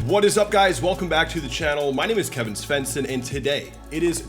What is up, guys? Welcome back to the channel. My name is Kevin Svenson, and today it is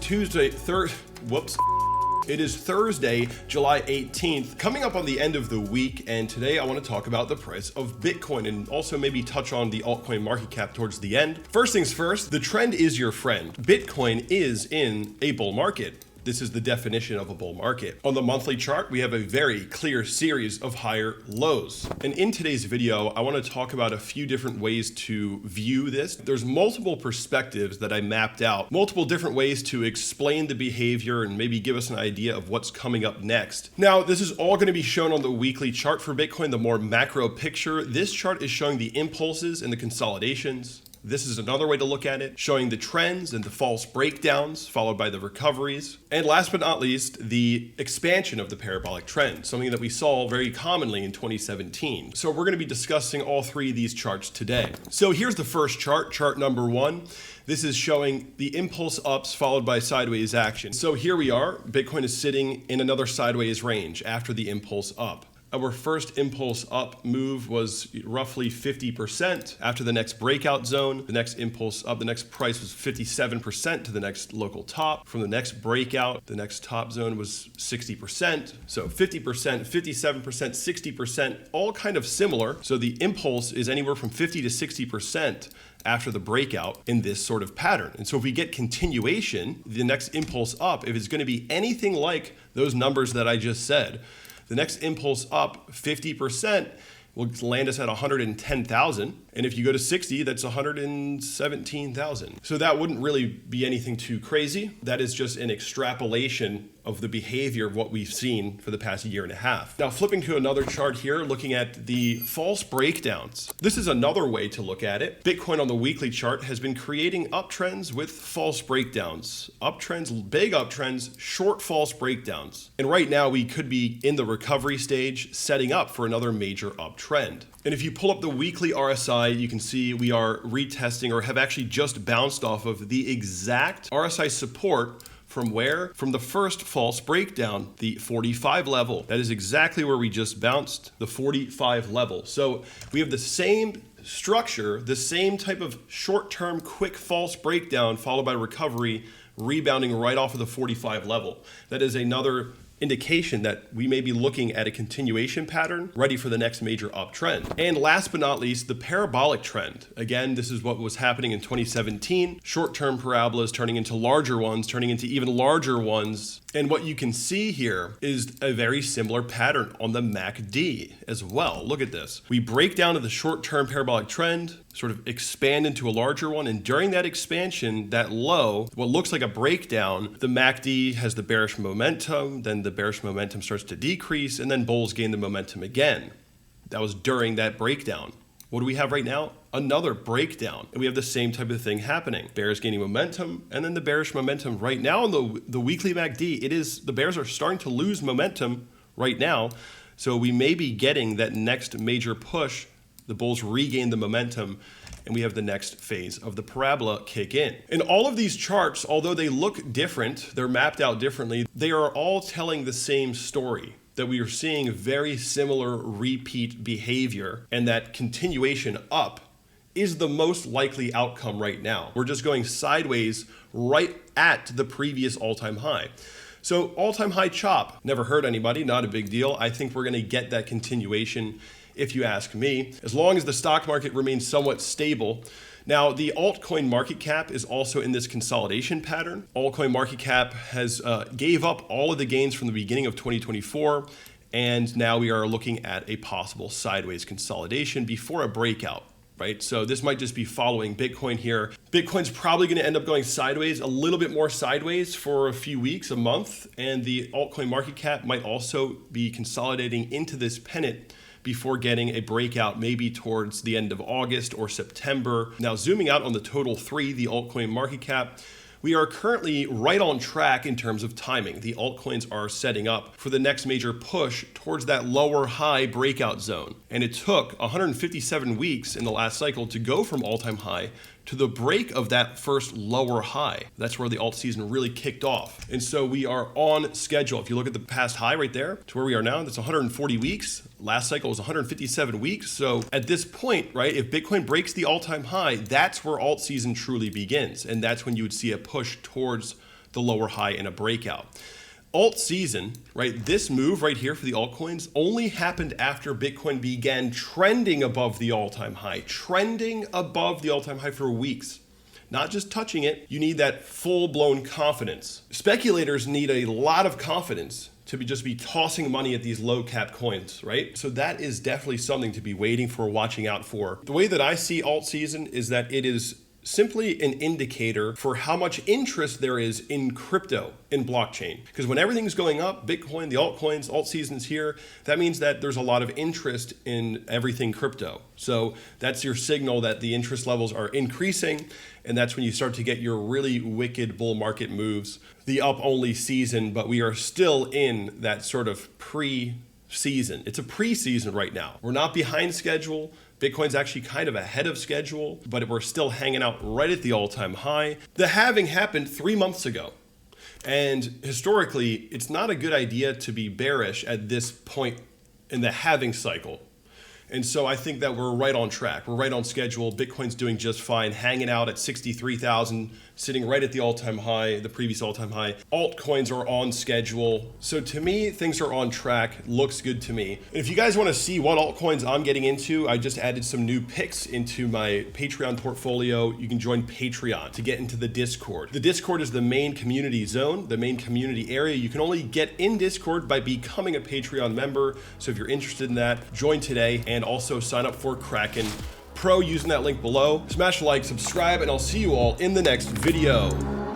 It is Thursday, July 18th, coming up on the end of the week, and today I want to talk about the price of Bitcoin and also maybe touch on the altcoin market cap towards the end. First things first, the trend is your friend. Bitcoin is in a bull market. This is the definition of a bull market. On the monthly chart, we have a very clear series of higher lows. And in today's video, I want to talk about a few different ways to view this. There's multiple perspectives that I mapped out, multiple different ways to explain the behavior and maybe give us an idea of what's coming up next. Now, this is all going to be shown on the weekly chart for Bitcoin, the more macro picture. This chart is showing the impulses and the consolidations. This is another way to look at it, showing the trends and the false breakdowns, followed by the recoveries. And last but not least, the expansion of the parabolic trend, something that we saw very commonly in 2017. So we're going to be discussing all three of these charts today. So here's the first chart, chart number one. This is showing the impulse ups followed by sideways action. So here we are, Bitcoin is sitting in another sideways range after the impulse up. Our first impulse up move was roughly 50% after the next breakout zone. The next impulse up, the next price was 57% to the next local top. From the next breakout, the next top zone was 60%. So 50%, 57%, 60%, all kind of similar. So the impulse is anywhere from 50 to 60% after the breakout in this sort of pattern. And so if we get continuation, the next impulse up, if it's going to be anything like those numbers that I just said, the next impulse up 50% will land us at 110,000. And if you go to 60, that's 117,000. So that wouldn't really be anything too crazy. That is just an extrapolation of the behavior of what we've seen for the past year and a half. Now, flipping to another chart here, looking at the false breakdowns. This is another way to look at it. Bitcoin on the weekly chart has been creating uptrends with false breakdowns. Uptrends, big uptrends, short false breakdowns. And right now we could be in the recovery stage, setting up for another major uptrend. And if you pull up the weekly RSI, you can see we are retesting or have actually just bounced off of the exact RSI support from where? From the first false breakdown, the 45 level. That is exactly where we just bounced, the 45 level. So we have the same structure, the same type of short-term quick false breakdown followed by recovery, rebounding right off of the 45 level. That is another indication that we may be looking at a continuation pattern ready for the next major uptrend. And last but not least, the parabolic trend. Again, this is what was happening in 2017. Short-term parabolas turning into larger ones, turning into even larger ones. And what you can see here is a very similar pattern on the MACD as well. Look at this. We break down to the short-term parabolic trend, sort of expand into a larger one. And during that expansion, that low, what looks like a breakdown, the MACD has the bearish momentum, then the bearish momentum starts to decrease, and then bulls gain the momentum again. That was during that breakdown. What do we have right now? Another breakdown. And we have the same type of thing happening. Bears gaining momentum, and then the bearish momentum. Right now on the weekly MACD, the bears are starting to lose momentum right now. So we may be getting that next major push. The bulls regain the momentum, and we have the next phase of the parabola kick in. And all of these charts, although they look different, they're mapped out differently, they are all telling the same story, that we are seeing very similar repeat behavior, and that continuation up is the most likely outcome right now. We're just going sideways right at the previous all-time high. So all-time high chop, never hurt anybody, not a big deal. I think we're gonna get that continuation if you ask me, as long as the stock market remains somewhat stable. Now, the altcoin market cap is also in this consolidation pattern. Altcoin market cap has gave up all of the gains from the beginning of 2024, and now we are looking at a possible sideways consolidation before a breakout. Right? So this might just be following Bitcoin here. Bitcoin's probably going to end up going sideways, a little bit more sideways for a few weeks, a month, and the altcoin market cap might also be consolidating into this pennant before getting a breakout maybe towards the end of August or September. Now, zooming out on the total three, the altcoin market cap, we are currently right on track in terms of timing. The altcoins are setting up for the next major push towards that lower high breakout zone. And it took 157 weeks in the last cycle to go from all-time high to the break of that first lower high. That's where the alt season really kicked off. And so we are on schedule. If you look at the past high right there to where we are now, that's 140 weeks. Last cycle was 157 weeks. So at this point, right, if Bitcoin breaks the all-time high, that's where alt season truly begins. And that's when you would see a push towards the lower high and a breakout. Alt season, right, this move right here for the altcoins only happened after Bitcoin began trending above the all-time high, for weeks. Not just touching it, you need that full-blown confidence. Speculators need a lot of confidence to just be tossing money at these low cap coins, right? So that is definitely something to be waiting for, watching out for. The way that I see alt season is that it is simply an indicator for how much interest there is in crypto, in blockchain. Because when everything's going up, Bitcoin, the altcoins, alt season's here, that means that there's a lot of interest in everything crypto. So that's your signal that the interest levels are increasing, and that's when you start to get your really wicked bull market moves, the up only season, but we are still in that sort of pre-season. It's a pre-season right now. We're not behind schedule. Bitcoin's actually kind of ahead of schedule, but we're still hanging out right at the all-time high. The halving happened 3 months ago. And historically, it's not a good idea to be bearish at this point in the halving cycle. And so I think that we're right on track. We're right on schedule. Bitcoin's doing just fine, hanging out at 63,000, sitting right at the all-time high, the previous all-time high. Altcoins are on schedule. So to me, things are on track. Looks good to me. And if you guys want to see what altcoins I'm getting into, I just added some new picks into my Patreon portfolio. You can join Patreon to get into the Discord. The Discord is the main community zone, the main community area. You can only get in Discord by becoming a Patreon member. So if you're interested in that, join today. And also sign up for Kraken Pro using that link below. Smash like, subscribe, and I'll see you all in the next video.